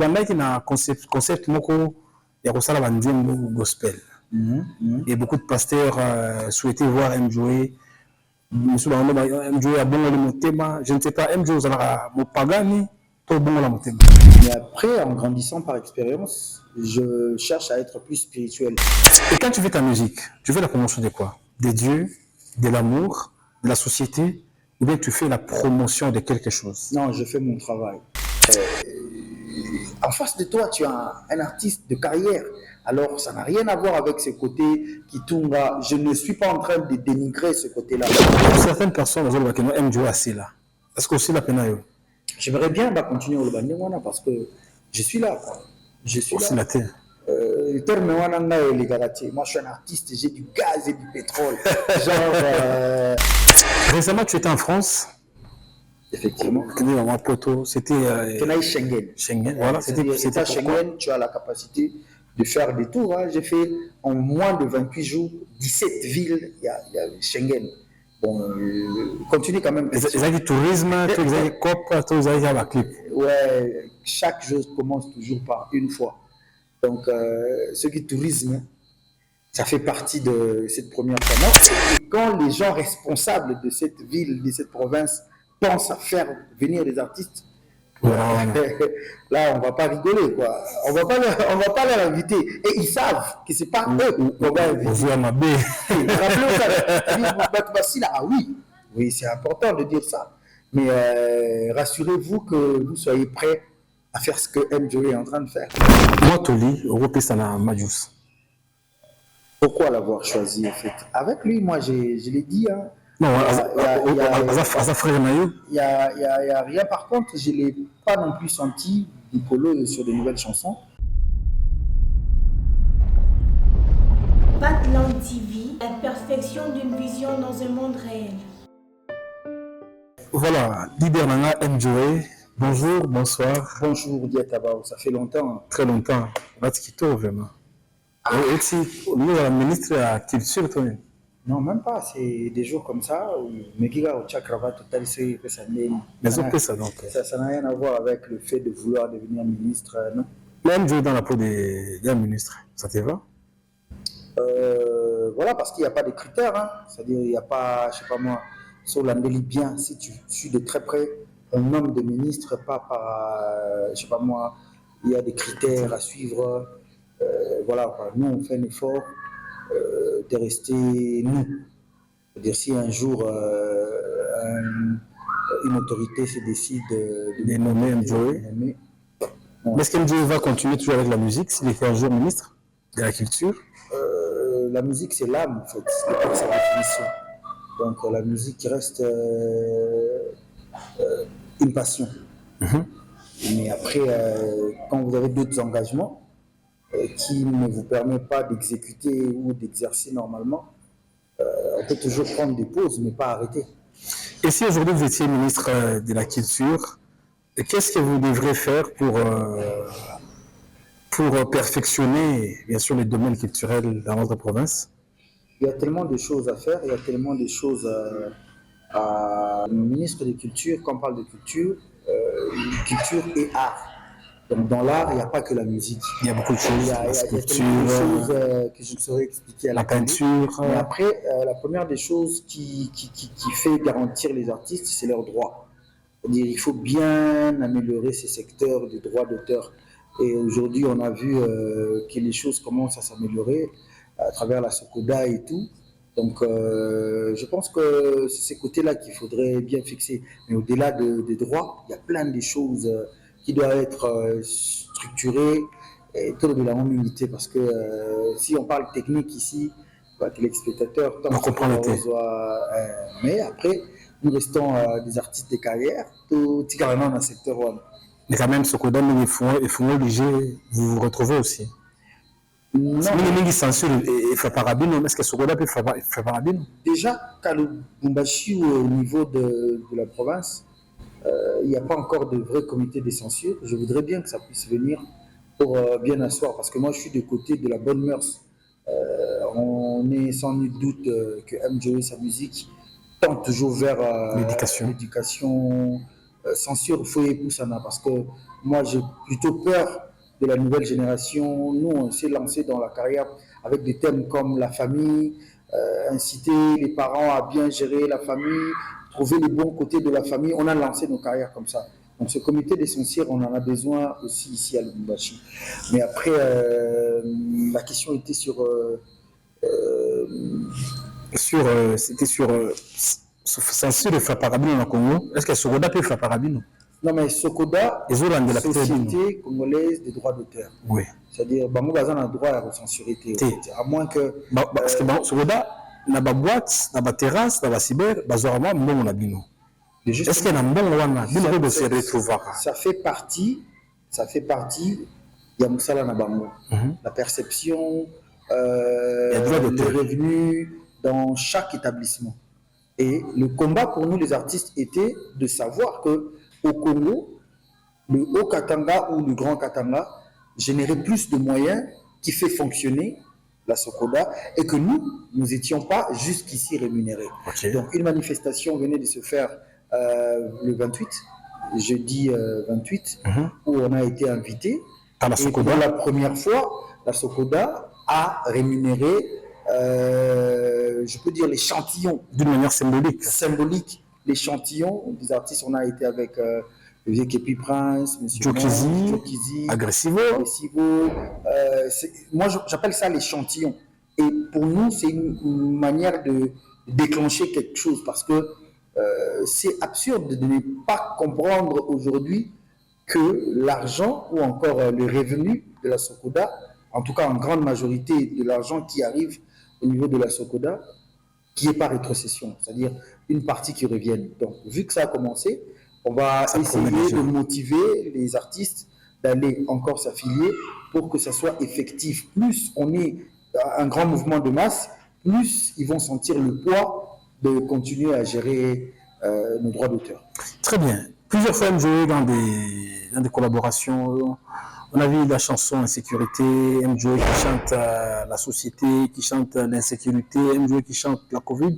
Bandaki na concept moko ya kosala banzembo gospel. Et beaucoup de pasteurs souhaitaient voir Mjoe. Mjoe a bon le motema. Je ne sais pas, Mjoe a mopagani, tout bon la motema. Mais après, en grandissant par expérience, je cherche à être plus spirituel. Et quand tu fais ta musique, tu fais la promotion de quoi? Des dieux, de l'amour, de la société, ou bien tu fais la promotion de quelque chose? Non, je fais mon travail. En face de toi, tu as un artiste de carrière. Alors, ça n'a rien à voir avec ce côté qui tourne là. Je ne suis pas en train de dénigrer ce côté-là. Pour certaines personnes, elles aiment jouer assez là. Est-ce que aussi la peine? J'aimerais bien continuer au Liban parce que je suis là. Je suis aussi là. La terre. Moi, je suis un artiste, j'ai du gaz et du pétrole. Genre. Récemment, tu étais en France. Effectivement. C'était Schengen. Schengen, voilà. C'était Schengen, tu as la capacité de faire des tours. Hein. J'ai fait en moins de 28 jours 17 villes, il y a Schengen. Bon, continue quand même. Ils ont du tourisme, ils ont des copes, ils ont des clips. Ouais, chaque chose commence toujours par une fois. Donc, ce qui est tourisme, ça fait partie de cette première fois. Et quand les gens responsables de cette ville, de cette province, pensent à faire venir des artistes, là, on va pas rigoler, quoi. On va pas leur inviter. Et ils savent que c'est pas eux qu'on va inviter. Ah oui, c'est important de dire ça. Mais rassurez-vous que vous soyez prêts à faire ce que Mjoe est en train de faire. Moi, Toli, Europe, ça n'a Majus. Pourquoi l'avoir choisi, en fait? Avec lui, moi, je l'ai dit, hein. Non, il y a rien. Par contre, je ne l'ai pas non plus senti Nicolo sur de nouvelles chansons. Batland TV, la perfection d'une vision dans un monde réel. Voilà, leader Nana Mjoe. Bonjour, bonsoir. Bonjour, Diatabao, ça fait longtemps. Très longtemps. Batikito, vraiment. Et si le ministre de la Culture, toi? Non, même pas. C'est des jours comme ça où Megiga au Chakrava total c'est ça. Mais ça donc. Ça n'a rien à voir avec le fait de vouloir devenir ministre, non. Même jouer dans la peau d'un ministre, ça te va? Voilà, parce qu'il n'y a pas de critères. Hein. C'est-à-dire, il n'y a pas, je sais pas moi, sur l'Andélie bien, si tu suis de très près un homme de ministre, pas par, je sais pas moi, il y a des critères à suivre. Voilà, nous on fait un effort de rester nous. C'est-à-dire si un jour une autorité se décide de nommer Mjoe, est-ce que Mjoe va continuer toujours avec la musique s'il est un jour ministre de la Culture? La musique c'est l'âme en fait, c'est pas sa définition. Donc la musique reste une passion. Mais après, quand vous avez d'autres engagements, qui ne vous permet pas d'exécuter ou d'exercer normalement, on peut toujours prendre des pauses, mais pas arrêter. Et si aujourd'hui vous étiez ministre de la Culture, qu'est-ce que vous devrez faire pour perfectionner, bien sûr, les domaines culturels dans notre province? Il y a tellement de choses à faire, il y a tellement de choses à... Le ministre de Culture, quand on parle de culture et art. Donc dans l'art, il n'y a pas que la musique. Il y a beaucoup de choses. Il y a tellement de choses que je ne saurais expliquer à la peinture. Mais après, la première des choses qui fait garantir les artistes, c'est leurs droits. C'est-à-dire il faut bien améliorer ces secteurs de droits d'auteur. Et aujourd'hui, on a vu que les choses commencent à s'améliorer à travers la SOCODA et tout. Donc, je pense que c'est ces côtés-là qu'il faudrait bien fixer. Mais au-delà des droits, il y a plein de choses qui doivent être structurées et autour de la même unité. Parce que si on parle technique ici, que l'exploitateur on comprend le mais après, nous restons des artistes de carrière, tout carrément dans le secteur. Mais quand même, SOCODA, il faut obliger, vous vous retrouvez aussi. Non. Censure et Faparabino, est-ce que SOCODA peut faire Faparabino? Déjà, Kalubumbashi, au niveau de la province, il n'y a pas encore de vrai comité de censure. Je voudrais bien que ça puisse venir pour bien asseoir, parce que moi je suis du côté de la bonne mœurs. On est sans nul doute que Mjoe, sa musique, tend toujours vers l'éducation, censure Foye Poussana, parce que moi j'ai plutôt peur de la nouvelle génération. Nous, on s'est lancé dans la carrière avec des thèmes comme la famille, inciter les parents à bien gérer la famille, trouver les bons côtés de la famille. On a lancé nos carrières comme ça. Donc ce comité des censures, on en a besoin aussi ici à Lubumbashi. Mais après, la question était sur... c'était sur censure de Fraparabino au Congo. Est-ce que Sokoda peut Fraparabino? Non, mais Sokoda, Société congolaise des droits d'auteur. Oui. C'est-à-dire, Bango Bazan a droit à la censurité. À moins que. Parce que Sokoda, na ba boîte, na ba terrasse, na ba cyber, bazorama, mbongo na bino. Est-ce qu'il y a un bon wana? Bino de se retrouver. Ça fait partie, il y a Moussala Nabango. La perception, les revenus dans chaque établissement. Et le combat pour nous, les artistes, était de savoir que au Congo, le Haut Katanga ou le Grand Katanga générait plus de moyens qui fait fonctionner la Sokoda et que nous n'étions pas jusqu'ici rémunérés. Okay. Donc, une manifestation venait de se faire le 28, jeudi 28, où on a été invité. Et pour la première fois, la Sokoda a rémunéré, je peux dire, l'échantillon. D'une manière symbolique. Symbolique, l'échantillon des artistes. On a été avec Vieux Kepi Prince, M. Jokizi, Agressivo. Moi, j'appelle ça l'échantillon. Et pour nous, c'est une manière de déclencher quelque chose parce que c'est absurde de ne pas comprendre aujourd'hui que l'argent ou encore le revenu de la Sokoda, en tout cas en grande majorité de l'argent qui arrive au niveau de la Sokoda, qui est par rétrocession, c'est-à-dire une partie qui revienne. Donc, vu que ça a commencé, on va essayer de motiver les artistes d'aller encore s'affilier pour que ça soit effectif. Plus on est un grand mouvement de masse, plus ils vont sentir le poids de continuer à gérer nos droits d'auteur. Très bien. Plusieurs fois, MJOE dans des collaborations. On a vu la chanson Insécurité, MJOE qui chante la société, qui chante l'insécurité, MJOE qui chante la Covid.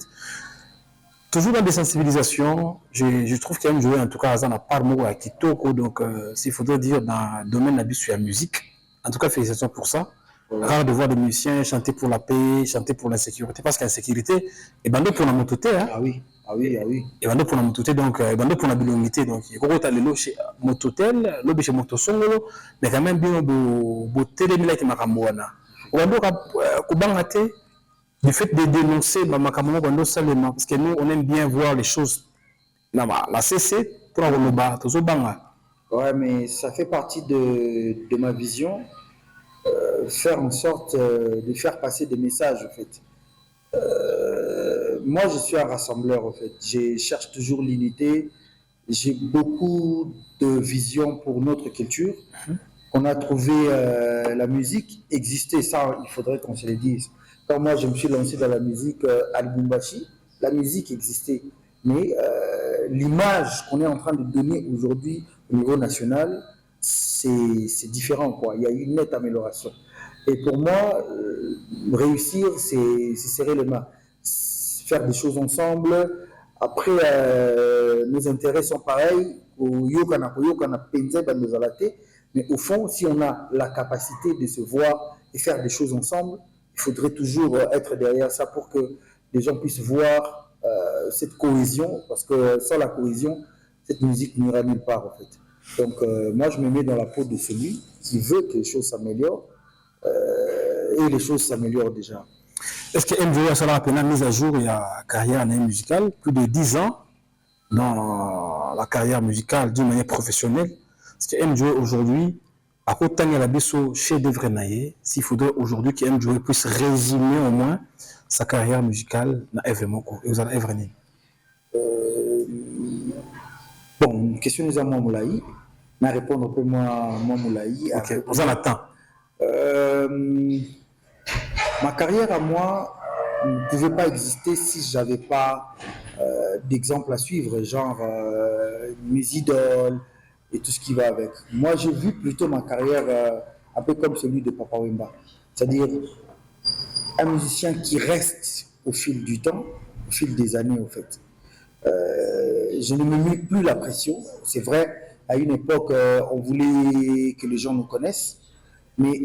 Toujours dans des sensibilisations, je trouve que MJOE, en tout cas, n'a pas mot à Kitoko. Donc, s'il faudrait dire dans le domaine de la musique, en tout cas, félicitations pour ça. Rare de voir des musiciens chanter pour la paix, chanter pour l'insécurité, parce qu'insécurité est bandé pour la mototé. Hein? Ah oui, ah oui, ah oui. Et bandé pour la mototé, donc, bandé pour la bilongité. Donc, il y a le chez mototel, le chez motosongolo, mais quand même bien, beau télémila qui m'a camouana. Ou alors, du fait de dénoncer Makamamo Bando Salema, parce que nous, on aime bien voir les choses. La CC, pour avoir le bas, tout ça, banga. Ouais, mais ça fait partie de ma vision. Faire en sorte de faire passer des messages, en fait. Moi, je suis un rassembleur, en fait. Je cherche toujours l'unité. J'ai beaucoup de vision pour notre culture. On a trouvé la musique existait, ça, il faudrait qu'on se le dise. Quand moi, je me suis lancé dans la musique à Lubumbashi, la musique existait. Mais l'image qu'on est en train de donner aujourd'hui au niveau national, c'est différent, quoi. Il y a eu une nette amélioration. Et pour moi, réussir, c'est serrer les mains, faire des choses ensemble. Après, nos intérêts sont pareils. Mais au fond, si on a la capacité de se voir et faire des choses ensemble, il faudrait toujours être derrière ça pour que les gens puissent voir cette cohésion. Parce que sans la cohésion, cette musique n'ira nulle part, en fait. Donc, moi, je me mets dans la peau de celui qui veut que les choses s'améliorent. Et les choses s'améliorent déjà. Est-ce que MJOE a rappelé la mise à jour il y a carrière musicale, plus de 10 ans dans la carrière musicale d'une manière professionnelle? Est-ce que MJOE aujourd'hui, à côté de la BSO chez Devrenaye, s'il faudrait aujourd'hui que MJOE puisse résumer au moins sa carrière musicale dans événement et vous allez événement. Bon, question des amants Moulaï. Je vais répondre un peu moi Moulaï. Ok, vous en attendez. Ma carrière à moi ne pouvait pas exister si je n'avais pas d'exemple à suivre, genre mes idoles et tout ce qui va avec. Moi, j'ai vu plutôt ma carrière un peu comme celui de Papa Wemba. C'est-à-dire un musicien qui reste au fil du temps, au fil des années, en fait. Je ne me mets plus la pression. C'est vrai, à une époque, on voulait que les gens nous connaissent, mais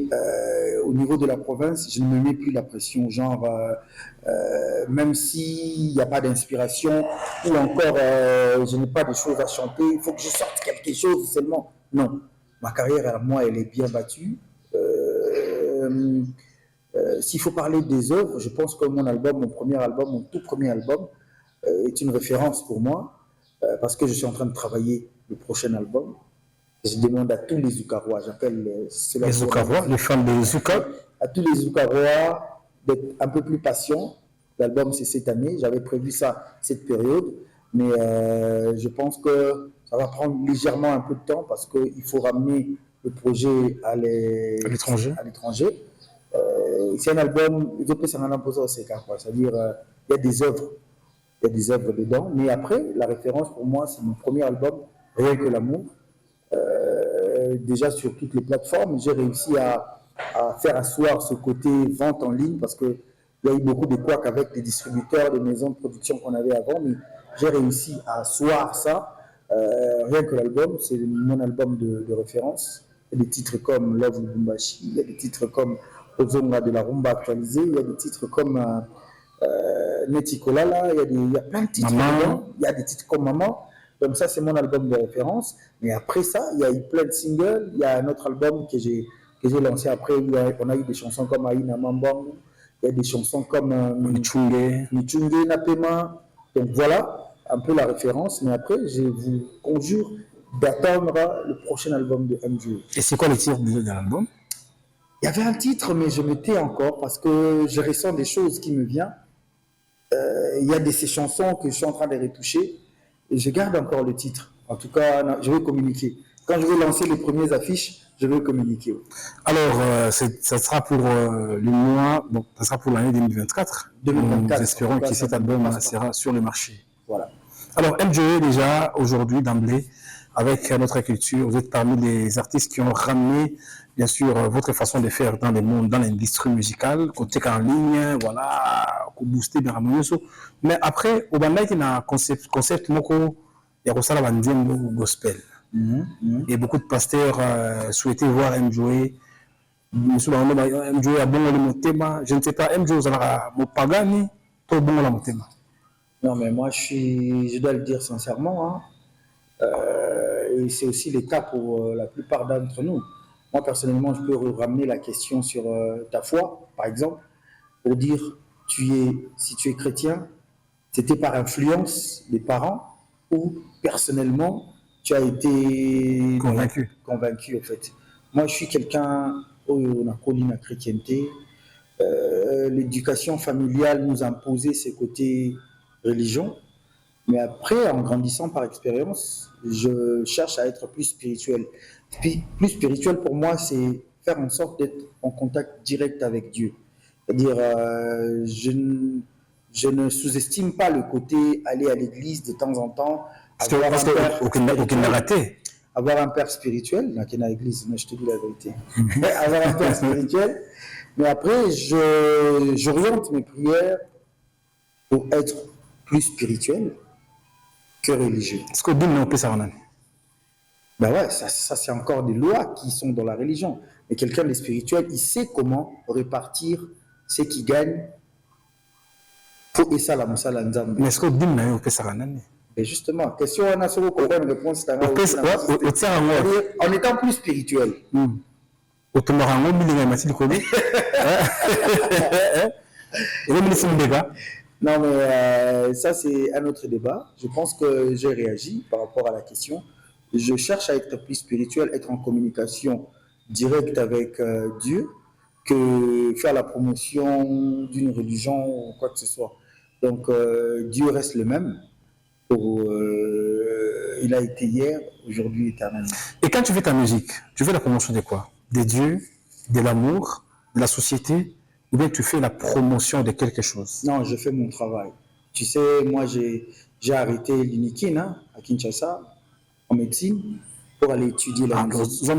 au niveau de la province, je ne me mets plus la pression. Genre, même s'il n'y a pas d'inspiration ou encore je n'ai pas de choses à chanter, il faut que je sorte quelque chose seulement. Non, ma carrière, à moi, elle est bien battue. S'il faut parler des œuvres, je pense que mon album, mon premier album, mon tout premier album, est une référence pour moi parce que je suis en train de travailler le prochain album. Je demande à tous les Zoukarois, j'appelle Les Zoukarois, les fans des Zouka. à tous les Zoukarois d'être un peu plus patients. L'album, c'est cette année. J'avais prévu ça cette période, mais je pense que ça va prendre légèrement un peu de temps parce qu'il faut ramener le projet à l'étranger. C'est un album, c'est-à-dire il y a des œuvres. Il y a des œuvres dedans, mais après, la référence pour moi, c'est mon premier album, Rien que l'amour. Déjà sur toutes les plateformes, j'ai réussi à faire asseoir ce côté vente en ligne parce qu'il y a eu beaucoup de couacs avec des distributeurs, des maisons de production qu'on avait avant, mais j'ai réussi à asseoir ça. Rien que l'album, c'est mon album de référence. Il y a des titres comme Love Lubumbashi, il y a des titres comme Ozonga de la Rumba actualisée, il y a des titres comme Netikolala, il y a plein de titres dedans. Il y a des titres comme Maman. Donc ça, c'est mon album de référence. Mais après ça, il y a eu plein de singles. Il y a un autre album que j'ai lancé après. On a eu des chansons comme Aïna Mambang. Il y a des chansons comme Michunge Napema. Donc voilà un peu la référence. Mais après, je vous conjure d'attendre le prochain album de MJ. Et c'est quoi le titre de l'album? Il y avait un titre, mais je me tais encore parce que je ressens des choses qui me viennent. Il y a ces chansons que je suis en train de retoucher. Et je garde encore le titre. En tout cas, non, je vais communiquer. Quand je vais lancer les premières affiches, je vais communiquer. Alors, ça sera pour le mois, bon, ça sera pour l'année 2024. 2024. Nous espérons que cet album sera sur le marché. Voilà. Alors, MJE, déjà, aujourd'hui, d'emblée, avec notre culture, vous êtes parmi les artistes qui ont ramené, bien sûr, votre façon de faire dans le monde, dans l'industrie musicale, côté en ligne, voilà, booster bien harmonioso. Mais après, au Bandai, il y a un concept moko, il y a aussi la bandine gospel. Et beaucoup de pasteurs souhaitaient voir MJE. MJE a bon le motema. Je ne sais pas, MJE, vous avez mon pagani, tout bon le motema. Non, mais moi, je dois le dire sincèrement, hein, et c'est aussi le cas pour la plupart d'entre nous. Moi, personnellement, je peux ramener la question sur ta foi, par exemple, pour dire, si tu es chrétien, c'était par influence des parents ou personnellement, tu as été convaincu, en fait. Moi, je suis quelqu'un où on a connu la chrétienté. L'éducation familiale nous a imposé ces côtés religion. Mais après, en grandissant par expérience, je cherche à être plus spirituel. Plus spirituel pour moi, c'est faire en sorte d'être en contact direct avec Dieu. C'est-à-dire, je ne sous-estime pas le côté aller à l'église de temps en temps. Avoir un père spirituel, il y a l'église, je te dis la vérité. Avoir un père spirituel, mais après, j'oriente mes prières pour être plus spirituel que religieux. Est-ce que Dieu n'a pas ça? Ben ouais, ça c'est encore des lois qui sont dans la religion. Mais quelqu'un de spirituel, il sait comment répartir ce qu'il gagne. Mais est-ce que Dieu n'a pas ça? Mais justement, question on a sur une réponse. En étant plus spirituel. Non, mais ça, c'est un autre débat. Je pense que j'ai réagi par rapport à la question. Je cherche à être plus spirituel, être en communication directe avec Dieu, que faire la promotion d'une religion ou quoi que ce soit. Donc, Dieu reste le même. Il a été hier, aujourd'hui, éternellement. Et quand tu fais ta musique, tu fais la promotion de quoi? De Dieu, de l'amour, de la société? Ou bien tu fais la promotion de quelque chose? Non, je fais mon travail. Tu sais, moi, j'ai arrêté l'Unikin à Kinshasa, en médecine, pour aller étudier la musique.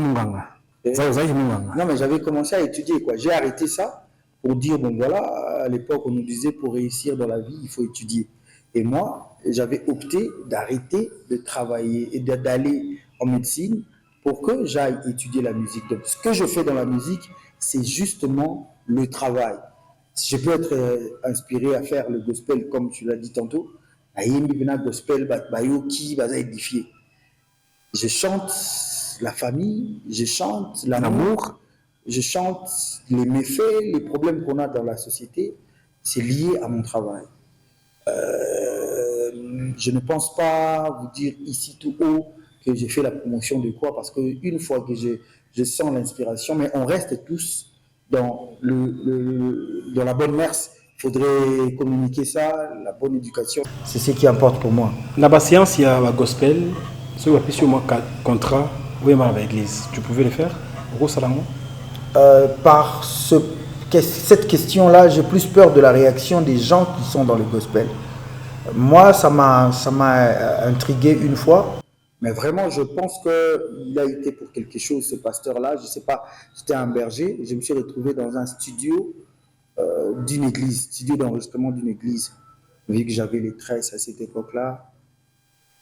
Non, mais j'avais commencé à étudier, quoi. J'ai arrêté ça pour dire, bon, voilà, à l'époque, on nous disait, pour réussir dans la vie, il faut étudier. Et moi, j'avais opté d'arrêter de travailler et d'aller en médecine pour que j'aille étudier la musique. Donc, ce que je fais dans la musique, c'est justement le travail. Je peux être inspiré à faire le gospel, comme tu l'as dit tantôt. Gospel, qui va édifier. Je chante la famille, je chante l'amour, je chante les méfaits, les problèmes qu'on a dans la société. C'est lié à mon travail. Je ne pense pas vous dire ici tout haut que j'ai fait la promotion de quoi, parce qu'une fois que je sens l'inspiration, mais on reste tous dans la bonne mœurs. Il faudrait communiquer ça, la bonne éducation. C'est ce qui importe pour moi. Dans la science, il y a le gospel. Ce qui est sur mon contrat, oui, avec l'église. Tu pouvais le faire? Par cette question-là, j'ai plus peur de la réaction des gens qui sont dans le gospel. Moi, ça m'a intrigué une fois. Mais vraiment, je pense qu'il a été pour quelque chose, ce pasteur-là. Je ne sais pas, j'étais un berger. Je me suis retrouvé dans un studio d'une église, studio d'enregistrement d'une église. Vu que j'avais les tresses à cette époque-là,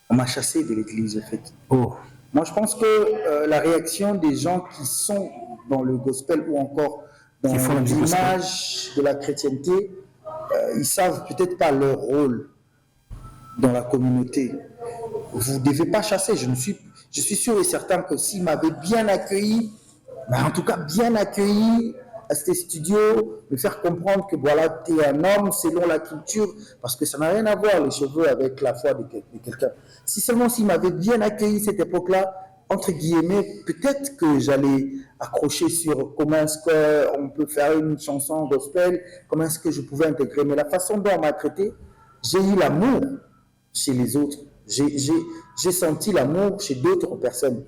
on m'a chassé de l'église, en fait. Oh. Moi, je pense que la réaction des gens qui sont dans le gospel ou encore dans l'image de la chrétienté, ils savent peut-être pas leur rôle dans la communauté. Vous ne devez pas chasser. Je suis sûr et certain que s'ils m'avaient bien accueilli, en tout cas bien accueilli à ce studio, me faire comprendre que voilà, tu es un homme selon la culture, parce que ça n'a rien à voir les cheveux avec la foi de quelqu'un. Si seulement s'ils m'avaient bien accueilli cette époque-là, entre guillemets, peut-être que j'allais accrocher sur comment est-ce qu'on peut faire une chanson gospel, comment est-ce que je pouvais intégrer. Mais la façon dont on m'a traité, j'ai eu l'amour chez les autres. J'ai senti l'amour chez d'autres personnes.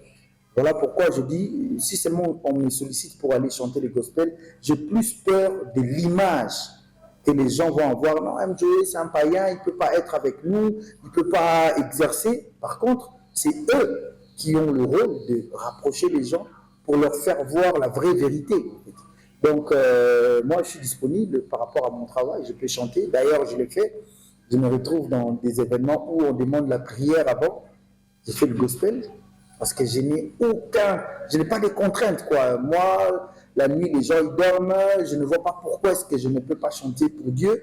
Voilà pourquoi je dis, si seulement on me sollicite pour aller chanter les gospels, j'ai plus peur de l'image que les gens vont avoir. Non, MJ, c'est un païen, il ne peut pas être avec nous, il ne peut pas exercer. Par contre, c'est eux qui ont le rôle de rapprocher les gens pour leur faire voir la vraie vérité. Donc, moi, je suis disponible par rapport à mon travail, je peux chanter. D'ailleurs, je l'ai fait. Je me retrouve dans des événements où on demande la prière avant. J'ai fait le gospel parce que je n'ai pas de contraintes, quoi. Moi, la nuit, les gens ils dorment, je ne vois pas pourquoi est-ce que je ne peux pas chanter pour Dieu.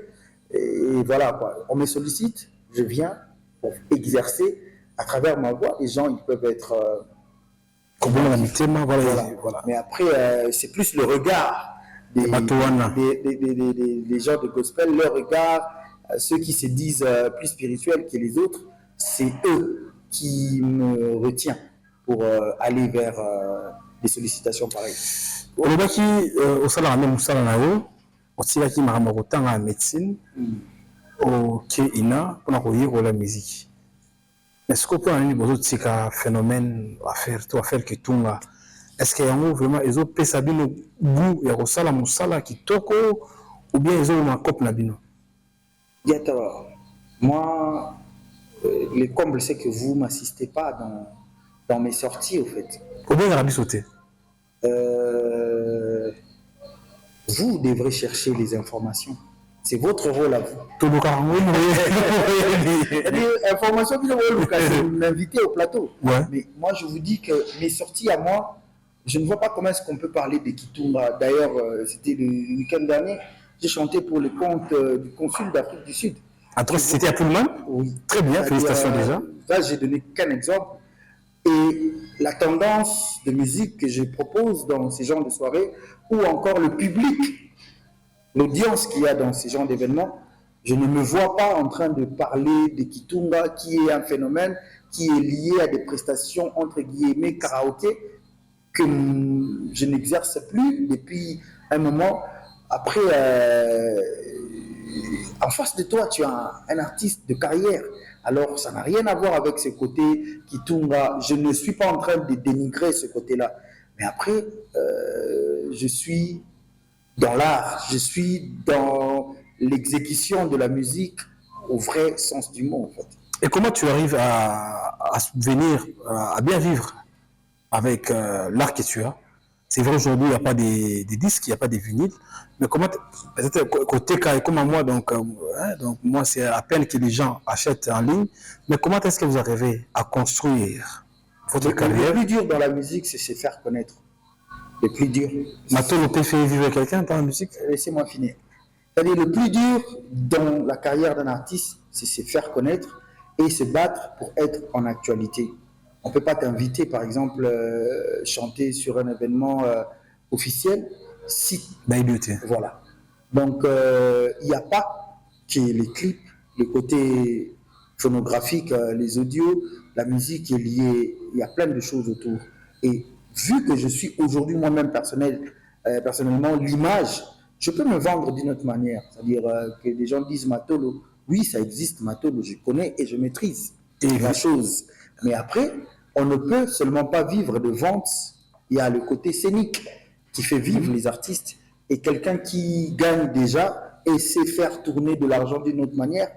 Et voilà, quoi. On me sollicite, je viens pour exercer à travers ma voix. Les gens, ils peuvent être... voilà. Mais après, c'est plus le regard des gens de gospel, leur regard. Ceux qui se disent plus spirituels que les autres, c'est eux qui me retiennent pour aller vers des sollicitations pareilles. Olobaki osala na musala na yo, otilaki makambo kotanga ya médecine, oke ina pona koyekola musique. Est-ce que pona nini bozotika phénomène affaire kitunga? Est-ce que yango vraiment ezopesa bino goût ya kosala musala kitoko ou bien ezoloma cope na bino? Moi, le comble, c'est que vous ne m'assistez pas dans mes sorties, au fait. Combien de sauté? Vous devrez chercher les informations. C'est votre rôle à vous. Information, c'est m'inviter au plateau. Ouais. Mais moi, je vous dis que mes sorties à moi, je ne vois pas comment est-ce qu'on peut parler de Kitunga. D'ailleurs, c'était le week-end dernier. J'ai chanté pour le compte du consul d'Afrique du Sud. C'était à Pullman? Oui. Très bien, félicitations déjà. Là, j'ai donné qu'un exemple. Et la tendance de musique que je propose dans ces genres de soirées, ou encore le public, l'audience qu'il y a dans ces genres d'événements, je ne me vois pas en train de parler de Kitunga, qui est un phénomène qui est lié à des prestations, entre guillemets, karaoké, que je n'exerce plus depuis un moment. Après, en face de toi, tu as un artiste de carrière. Alors, ça n'a rien à voir avec ce côté Kitunga. Je ne suis pas en train de dénigrer ce côté-là. Mais après, je suis dans l'art, je suis dans l'exécution de la musique au vrai sens du mot, en fait. Et comment tu arrives à subvenir, à bien vivre avec l'art que tu as? C'est vrai, aujourd'hui, il n'y a pas des disques, il n'y a pas des vinyles. Mais comment, peut-être côté cas comme à moi, donc moi, c'est à peine que les gens achètent en ligne. Mais comment est-ce que vous arrivez à construire votre carrière? Le plus dur dans la musique, c'est se faire connaître. Le plus dur. Mato Lopé fait vivre quelqu'un dans la musique? Laissez-moi finir. C'est-à-dire, le plus dur dans la carrière d'un artiste, c'est se faire connaître et se battre pour être en actualité. On ne peut pas t'inviter, par exemple, chanter sur un événement officiel si... Voilà. Donc, il n'y a pas que les clips, le côté phonographique, les audios, la musique est liée, il y a plein de choses autour. Et vu que je suis aujourd'hui moi-même personnellement l'image, je peux me vendre d'une autre manière. C'est-à-dire que les gens disent Matolo, oui, ça existe, Matolo, je connais et je maîtrise la chose. Mais après, on ne peut seulement pas vivre de vente. Il y a le côté scénique qui fait vivre les artistes. Et quelqu'un qui gagne déjà et sait faire tourner de l'argent d'une autre manière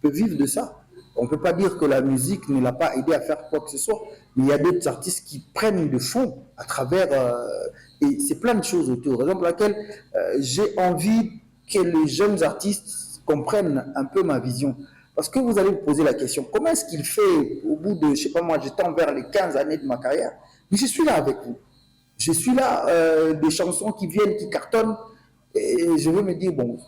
peut vivre de ça. On ne peut pas dire que la musique ne l'a pas aidé à faire quoi que ce soit. Mais il y a d'autres artistes qui prennent de fond à travers... et c'est plein de choses autour. Raison pour laquelle j'ai envie que les jeunes artistes comprennent un peu ma vision. Parce que vous allez vous poser la question, comment est-ce qu'il fait au bout de, je ne sais pas moi, je tends vers les 15 années de ma carrière, mais je suis là avec vous. Je suis là, des chansons qui viennent, qui cartonnent, et je veux me dire, bon,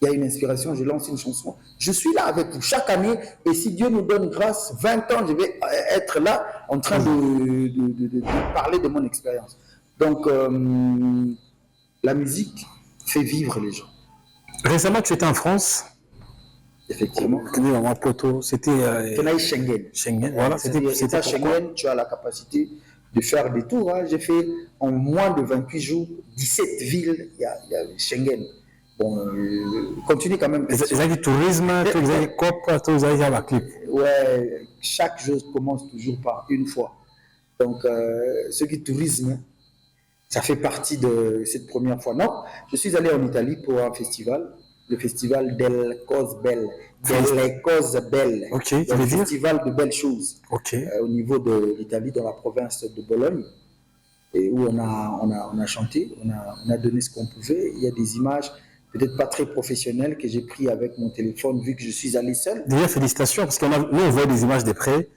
il y a une inspiration, je lance une chanson. Je suis là avec vous chaque année, et si Dieu nous donne grâce, 20 ans, je vais être là en train de parler de mon expérience. Donc, la musique fait vivre les gens. Récemment, tu étais en France. Effectivement. C'était Schengen. Schengen, voilà. C'était à Schengen, tu as la capacité de faire des tours. Hein. J'ai fait en moins de 28 jours 17 villes. Il y a Schengen. Bon, continue quand même. Vous avez du tourisme, vous avez COP, vous avez la clip. Ouais, chaque chose commence toujours par une fois. Donc, ce qui est tourisme, ça fait partie de cette première fois. Non, je suis allé en Italie pour un festival. Le festival Delle Cose Belle. Delle Cose Belle. Ok, le festival de belles choses. Ok. Au niveau de l'Italie, dans la province de Bologne, et où on a chanté, on a donné ce qu'on pouvait. Il y a des images, peut-être pas très professionnelles, que j'ai pris avec mon téléphone, vu que je suis allé seul. Déjà, félicitations, parce que nous, on voit des images de près. Ouais.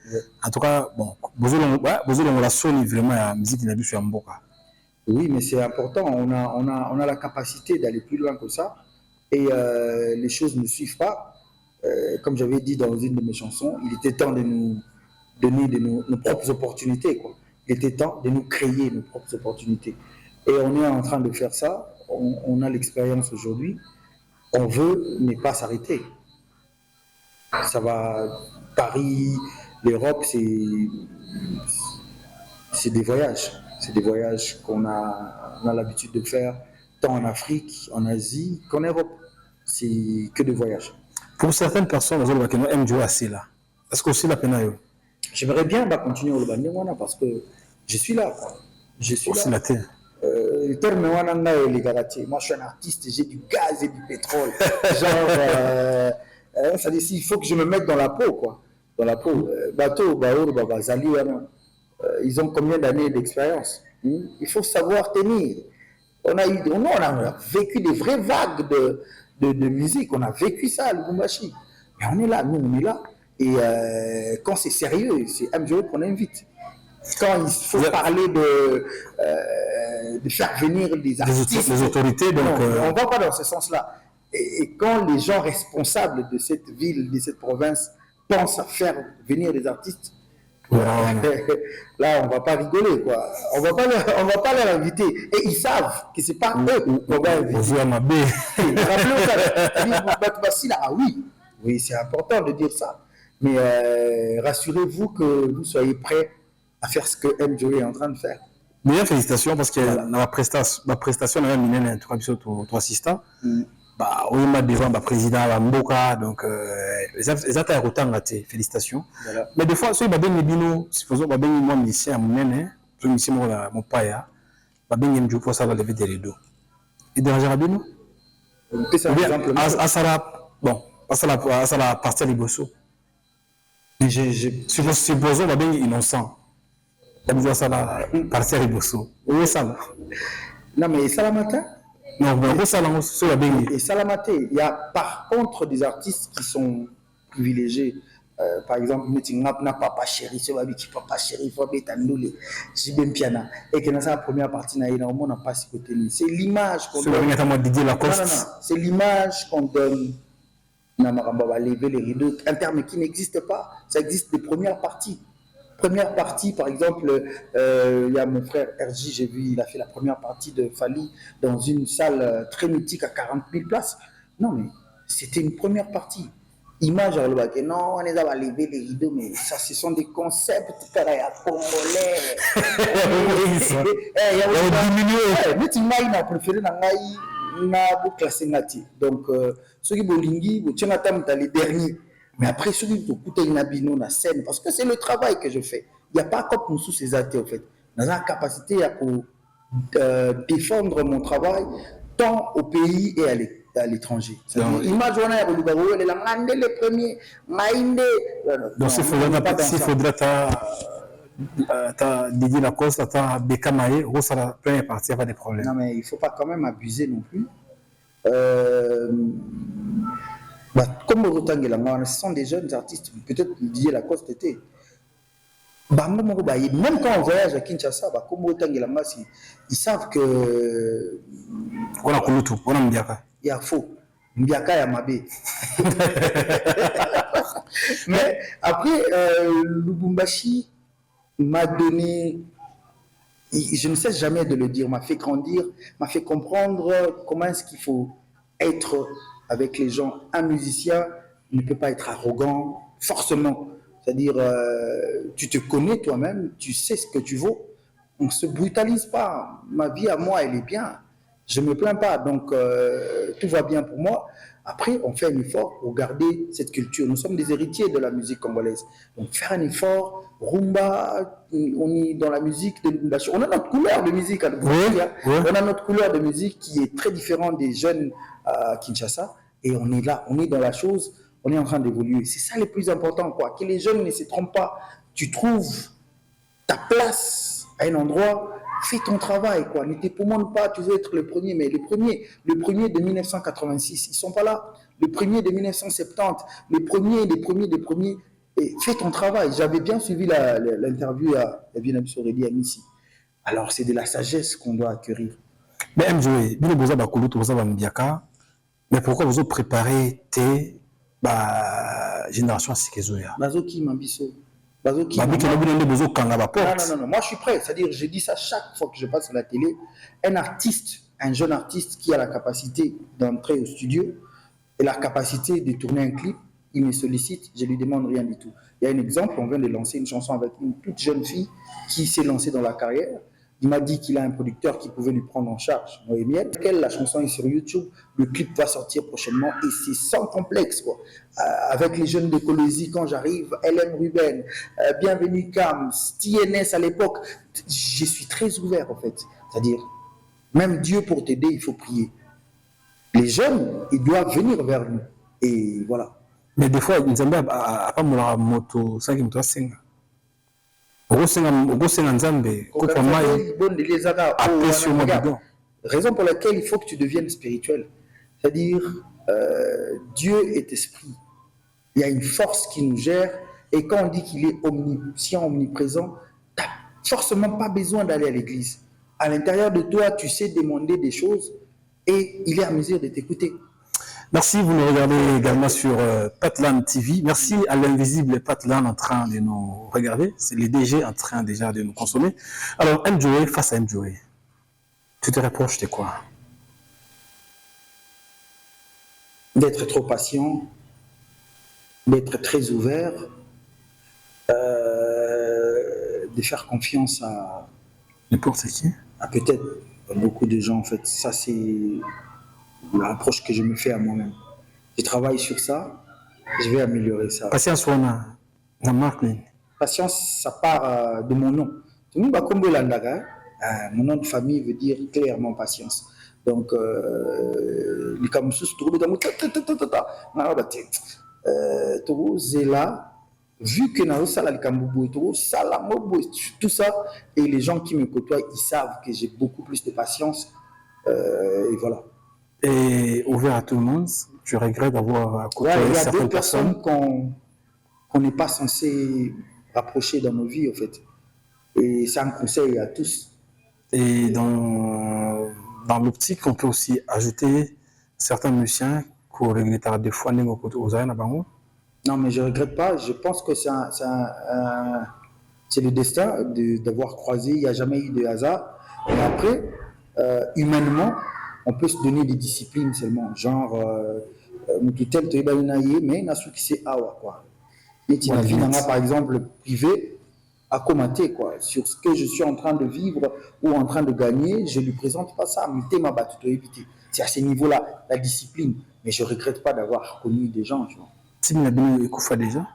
En tout cas, bon, vous avez la sonne vraiment à la musique de la sur Mboka. Oui, mais c'est important. On a la capacité d'aller plus loin que ça. Et les choses ne suivent pas. Comme j'avais dit dans une de mes chansons, il était temps de nous donner nos propres opportunités, quoi. Il était temps de nous créer nos propres opportunités. Et on est en train de faire ça. On a l'expérience aujourd'hui. On veut ne pas s'arrêter. Ça va, Paris, l'Europe, c'est des voyages. C'est des voyages qu'on a l'habitude de faire, tant en Afrique, en Asie qu'en Europe. C'est que des voyages. Pour certaines personnes, ils aiment jouer assez là. Est-ce que c'est la peine? J'aimerais bien continuer au Liban parce que je suis là. Je suis aussi là. Moi, je suis un artiste, j'ai du gaz et du pétrole. Genre, ça dit, il faut que je me mette dans la peau, quoi. Dans la peau. Bateau, Baour, Babazali, ils ont combien d'années d'expérience? Il faut savoir tenir. On a vécu des vraies vagues de musique. On a vécu ça, le Lubumbashi. Mais on est là, nous, on est là. Et quand c'est sérieux, c'est MJO qu'on invite. Quand il faut parler de faire venir des artistes, des autorités, donc on ne va pas dans ce sens-là. Et quand les gens responsables de cette ville, de cette province, pensent à faire venir des artistes, là, on ne va pas rigoler, quoi. On va pas leur inviter. Et ils savent que ce n'est pas eux qu'on va inviter. Rappelez-vous ça. Ah oui, c'est important de dire ça. Mais rassurez-vous que vous soyez prêts à faire ce que MJO est en train de faire. Meilleures félicitations parce que ma prestation, on a mis un trois assistants. Bah, on a besoin d'un président à Mboka, donc les attentes autant raté. Félicitations. Voilà. Mais des fois, si on a bien bino, supposons que moi musicien, mon paya, bien MJO pour ça va lever des rideaux. Il dérangera bien nous. Bon, à la partie des bossos. Supposons que bien innocent. M. Joe Sala, partir à Bosso. Où ça? Non, mais Salamata. Non, mais où ça, sur la Bengue? Et Salamata, il y a par contre des artistes qui sont privilégiés. Par exemple, n'a papa chéri, c'est qui papa chéri, faut mettre un noulé, j'ai bien piano. Et que dans sa première partie, on n'a pas ce côté. C'est l'image qu'on donne. C'est l'image qu'on donne. On va lever les rideaux. Un terme qui n'existe pas. Ça existe des premières parties. Première partie, par exemple, il y a mon frère RJ, j'ai vu, il a fait la première partie de Fali dans une salle très mythique à 40 000 places. Non, mais c'était une première partie. Image à l'ouest, non, on les a levé les rideaux, mais ça, ce sont des concepts pareils à congolais. Il y a diminué. Mais tu m'as préféré dans la classe nati. Donc, ceux qui bolingi, vous tiens à table les derniers. Mais après, ceux qui écoutent une abino na scène, parce que c'est le travail que je fais. Il n'y a pas comme sous ces athées, en fait. Dans la capacité à défendre mon travail, tant au pays et à l'étranger. Image, on a les premiers, donc, s'il faudrait Didier Lacoste, Beka Maé, ça la première partie, il n'y a pas de problème. Non, mais il ne faut pas quand même abuser non plus. Comme ce sont des jeunes artistes, peut-être Didier Lacoste était. Même quand on voyage à Kinshasa, ils savent que. On a connu tout, on a Mbiaka. Il y a faux. Mbiaka et Mabé. Mais après, Lubumbashi m'a donné. Je ne cesse jamais de le dire, m'a fait grandir, m'a fait comprendre comment est-ce qu'il faut être avec les gens. Un musicien ne peut pas être arrogant, forcément. C'est-à-dire, tu te connais toi-même, tu sais ce que tu vaux. On ne se brutalise pas. Ma vie à moi, elle est bien. Je ne me plains pas. Donc, tout va bien pour moi. Après, on fait un effort pour garder cette culture. Nous sommes des héritiers de la musique congolaise. Donc, faire un effort, rumba, on est dans la musique de Lubumbashi. On a notre couleur de musique à Lubumbashi. Oui. On a notre couleur de musique qui est très différente des jeunes à Kinshasa. Et on est là, on est dans la chose, on est en train d'évoluer. C'est ça le plus important, quoi. Que les jeunes ne se trompent pas. Tu trouves ta place à un endroit, fais ton travail, quoi. Ne t'époumonne pas, tu veux être le premier, mais le premier de 1986, ils ne sont pas là. Le premier de 1970, les premiers, et fais ton travail. J'avais bien suivi l'interview à Bien Soredi à Nissi. Alors, c'est de la sagesse qu'on doit acquérir. Mais MJ, mais pourquoi vous préparez tes générations à Sikezoya? Bazoki Mambiso. Non, moi je suis prêt, c'est-à-dire je dis ça chaque fois que je passe à la télé. Un jeune artiste qui a la capacité d'entrer au studio et la capacité de tourner un clip, il me sollicite, je lui demande rien du tout. Il y a un exemple, on vient de lancer une chanson avec une toute jeune fille qui s'est lancée dans la carrière. Il m'a dit qu'il a un producteur qui pouvait lui prendre en charge. Noémiel, la chanson est sur YouTube, le clip va sortir prochainement et c'est sans complexe, quoi. Avec les jeunes de Colosie, quand j'arrive, LM Ruben, Bienvenue Cam, TNS à l'époque, je suis très ouvert en fait. C'est-à-dire, même Dieu pour t'aider, il faut prier. Les jeunes, ils doivent venir vers nous. Et voilà. Mais des fois, ils n'ont pas mon moto, ça qui me doit senga. Raison pour laquelle il faut que tu deviennes spirituel. C'est-à-dire, Dieu est esprit. Il y a une force qui nous gère. Et quand on dit qu'il est omniscient, omniprésent, tu n'as forcément pas besoin d'aller à l'église. À l'intérieur de toi, tu sais demander des choses et il est à mesure de t'écouter. Merci, vous nous regardez également sur Patlan TV. Merci à l'invisible Patlan en train de nous regarder. C'est les DG en train déjà de nous consommer. Alors, Mjoe, face à Mjoe, tu te reproches de quoi? D'être trop patient, d'être très ouvert, de faire confiance à n'importe qui, à peut-être beaucoup de gens en fait. Ça c'est l'approche que je me fais à moi-même. Je travaille sur ça, je vais améliorer ça. Patience, on a marque. Patience, ça part de mon nom. Mon nom de famille veut dire clairement patience. Donc, les Kamsus, Zela, vu que dans ça, le Kamboubou et tout, ça, la Mobo, tout ça, et les gens qui me côtoient, ils savent que j'ai beaucoup plus de patience. Et voilà. Et ouvert à tout le monde, tu regrettes d'avoir côtoyé Il y a certaines deux personnes qu'on n'est pas censé rapprocher dans nos vies, en fait. Et c'est un conseil à tous. Et dans l'optique, on peut aussi ajouter certains musiciens qui regrettent des fois aux arènes à Bango. Non, mais je ne regrette pas. Je pense que c'est le destin d'avoir croisé. Il n'y a jamais eu de hasard. Et après, humainement, on peut se donner des disciplines seulement. Genre, Moukitel, Toyebaïnaye, mais Nasuki, c'est Awa, quoi. Et tu par exemple, privé, à commenter, quoi. Sur ce que je suis en train de vivre ou en train de gagner, je ne lui présente pas ça. C'est à ce niveau-là, la discipline. Mais je ne regrette pas d'avoir connu des gens, tu vois. Tim Nabino Ekoufa déjà.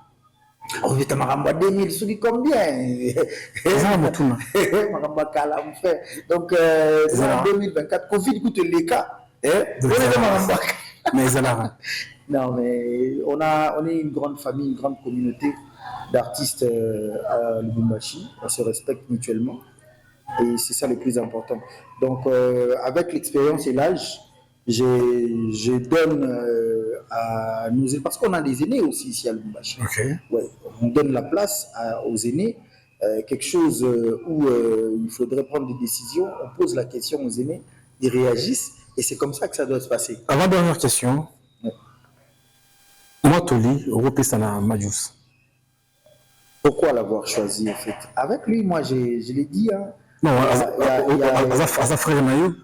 Oh, tu m'as 2000, celui combien? Donc, en 2024, Covid coûte les cas. Mais non, mais on est une grande famille, une grande communauté d'artistes à Lubumbashi. On se respecte mutuellement. Et c'est ça le plus important. Donc, avec l'expérience et l'âge, je donne à nos aînés, parce qu'on a des aînés aussi ici à Lubumbashi. Okay. Ouais, on donne la place aux aînés, quelque chose où il faudrait prendre des décisions, on pose la question aux aînés, ils réagissent, et c'est comme ça que ça doit se passer. Avant-dernière question. Ouais. Moi, Toli, Européana Majus. Pourquoi l'avoir choisi, en fait? Avec lui, moi, je l'ai dit, hein. Non,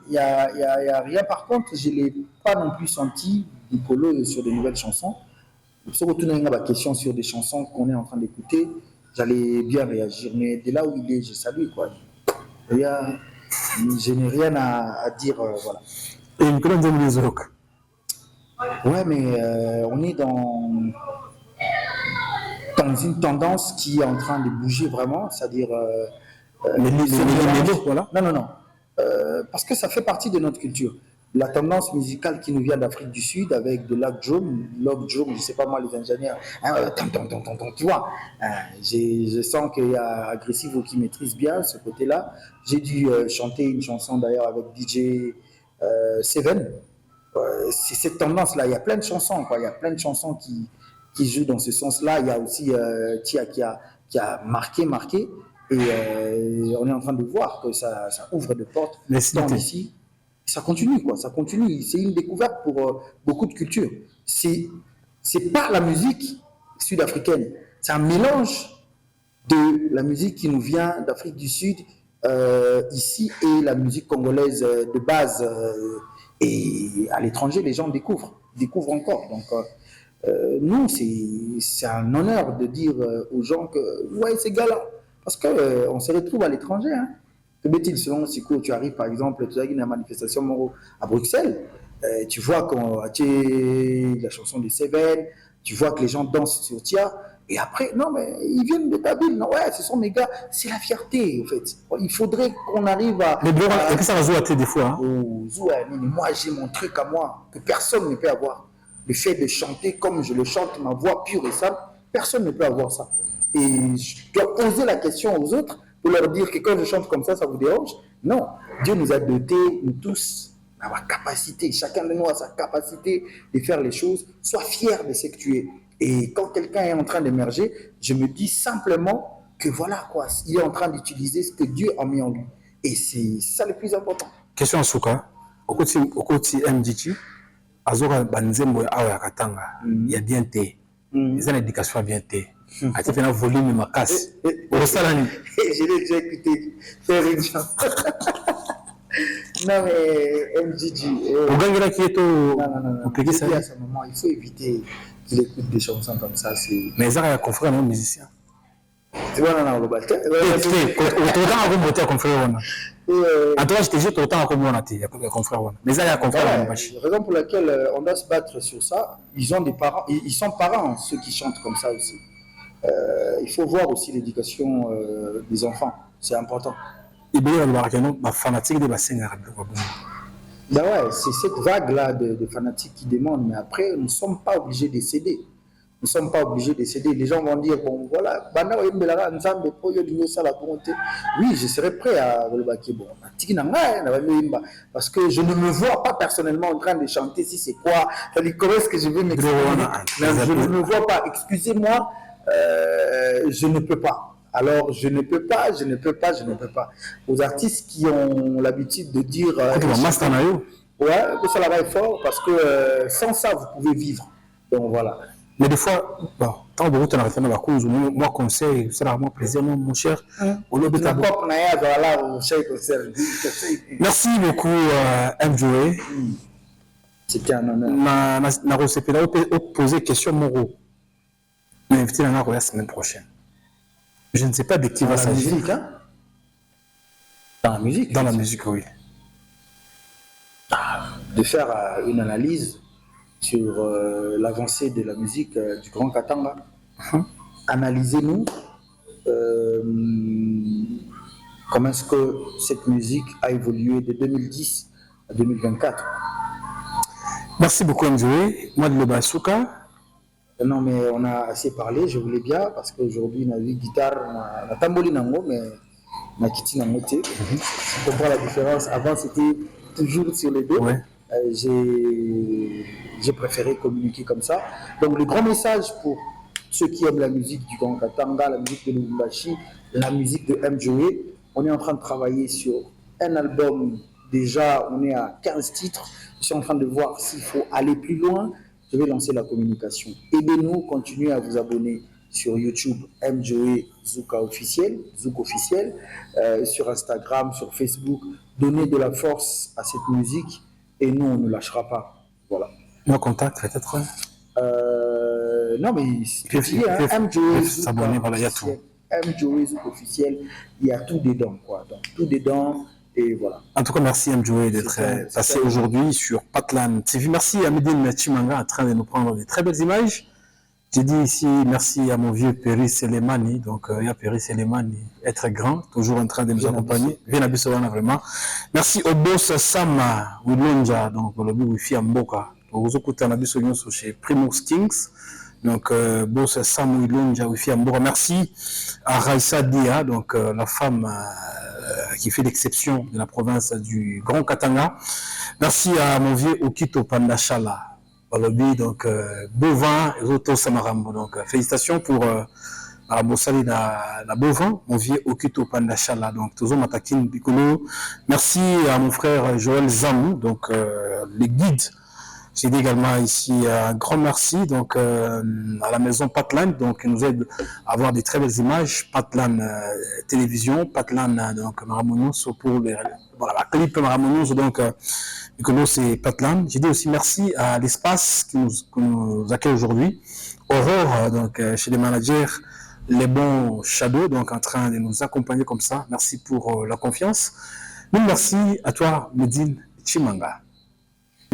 il n'y a rien. Par contre, je ne l'ai pas non plus senti Nicolo sur de nouvelles chansons. Si on retourne à la question sur des chansons qu'on est en train d'écouter, j'allais bien réagir. Mais de là où il est, je salue, quoi. Je n'ai rien à dire, voilà. Et une colonne de musique. Ouais, mais on est dans une tendance qui est en train de bouger vraiment, c'est-à-dire... voilà. Non. Parce que ça fait partie de notre culture. La tendance musicale qui nous vient d'Afrique du Sud avec de log drum, je ne sais pas moi, les ingénieurs, tu vois. Je sens qu'il y a Aggressivo qui maîtrise bien ce côté-là. J'ai dû chanter une chanson d'ailleurs avec DJ Seven. C'est cette tendance-là. Il y a plein de chansons, quoi. Il y a plein de chansons qui jouent dans ce sens-là. Il y a aussi Tia qui a marqué. Et on est en train de voir que ça ouvre des portes tant ici. Ça continue, quoi. Ça continue. C'est une découverte pour beaucoup de cultures. C'est pas la musique sud-africaine. C'est un mélange de la musique qui nous vient d'Afrique du Sud ici et la musique congolaise de base. Et à l'étranger, les gens découvrent encore. Donc, nous, c'est un honneur de dire aux gens que, ouais, ces gars-là, parce qu'on se retrouve à l'étranger. Hein. Selon Siko, tu arrives par exemple, tu as une manifestation à Bruxelles, tu vois qu'on a la chanson de Seven, tu vois que les gens dansent sur Tia, et après, non, mais ils viennent de ta ville, non, ouais, ce sont mes gars, c'est la fierté, en fait. Il faudrait qu'on arrive à. Mais bon, et puis ça va jouer des fois. Moi, j'ai mon truc à moi, que personne ne peut avoir. Le fait de chanter comme je le chante, ma voix pure et simple, personne ne peut avoir ça. Et je dois poser la question aux autres pour leur dire que quand je chante comme ça vous dérange? Non. Dieu nous a dotés, nous tous, d'avoir capacité. Chacun de nous a sa capacité de faire les choses. Sois fier de ce que tu es. Et quand quelqu'un est en train d'émerger, je me dis simplement que voilà, quoi, il est en train d'utiliser ce que Dieu a mis en lui. Et c'est ça le plus important. Question à Souka. Au côté MDT, Azora Banzembo Awa Katanga, il y a bien té. Ils ont l'éducation bien té. A fait un volume ma casse. Au salon. Je l'ai déjà écouté. Faire une chance. Non mais MGG. Au Gangela qui est au Pégué ça. À ce moment, il faut éviter qu'il écoute des chansons comme ça. Mais ça a confrère non musicien. Tu vois non le balté. Autant avant monter à confrère on. À toi je te dis autant comme on a été confrère on. Mais ça y a confrère on. Raison pour laquelle on doit se battre sur ça. Ils ont des parents, ils sont parents ceux qui chantent comme ça aussi. Il faut voir aussi l'éducation des enfants, c'est important. Et bien, le fanatique de bassin arabe. Ben ouais, c'est cette vague-là de fanatiques qui demandent, mais après, nous ne sommes pas obligés de céder. Nous ne sommes pas obligés de céder. Les gens vont dire, bon, voilà, oui, je serais prêt à parce que je ne me vois pas personnellement en train de chanter si c'est quoi, comment est-ce que je vais m'exprimer. Je ne me vois pas, excusez-moi, je ne peux pas. Alors, je ne peux pas. Aux artistes qui ont l'habitude de dire... ouais, ça là-bas est fort parce que sans ça, vous pouvez vivre. Donc, voilà. Mais des fois, bon, quand vous êtes en la cause, moi, conseil, c'est vraiment plaisir, mon cher. Merci beaucoup, MJoey. C'était un honneur. Je poser question, Moro. Mais invité la semaine prochaine. Je ne sais pas de qui va s'agir. Hein? Dans la musique. Dans la musique, oui. De faire une analyse sur l'avancée de la musique du Grand Katanga. Analysez-nous comment est-ce que cette musique a évolué de 2010 à 2024. Merci beaucoup, MJoey. Moi, de Lebasuka. Non, mais on a assez parlé, je voulais bien, parce qu'aujourd'hui, on a vu guitare, on a tamboli nango, mais on a quitté nango. Tu comprends la différence? Avant, c'était toujours sur les deux. Ouais. J'ai préféré communiquer comme ça. Donc, le grand message pour ceux qui aiment la musique du Grand Katanga, la musique de Lubumbashi, la musique de MJoey, on est en train de travailler sur un album. Déjà, on est à 15 titres. Je suis en train de voir s'il faut aller plus loin. Je vais lancer la communication. Aidez-nous, continuez à vous abonner sur YouTube, MJoey Zouk officiel, sur Instagram, sur Facebook. Donnez de la force à cette musique et nous, on ne lâchera pas. Voilà. Mon contact, peut-être. Non, mais MJoey s'abonner, voilà, il y a tout. MJoey Zouk officiel, il y a tout dedans, quoi. Donc, tout dedans. Et voilà. En tout cas, merci MJoey d'être passé aujourd'hui sur Patlan TV. Merci à Medine Chimanga en train de nous prendre de très belles images. J'ai dit ici merci à mon vieux Péry Selemani. Donc, il y a Péry Selemani, être grand, toujours en train de nous accompagner. Bien habillé vraiment. Merci au boss Sama Wilonja, donc le Wi-Fi Mboka. Vous écoutez un habit chez Primus Kings. Donc, boss Sam Wilonja Wi-Fi Mboka. Merci à Raissa Dia, donc la femme qui fait l'exception de la province du Grand Katanga. Merci à mon vieux Okito Pandachala, donc Bovin et Roto Samarambo. Donc félicitations pour Bossali la Bovin, mon vieux Okito Pandachala. Donc Tozo Matakin Bikolo. Merci à mon frère Joël Zamou, donc les guides. J'ai dit également ici un grand merci donc à la maison Patlan, donc qui nous aide à avoir des très belles images. Patlan télévision, Patlan donc Maramonos pour les voilà la clip Maramonos donc c'est Patlan. J'ai dit aussi merci à l'espace qui nous accueille aujourd'hui. Aurore donc chez les managers les bons Shadow donc en train de nous accompagner comme ça. Merci pour la confiance. Merci à toi Medine Chimanga.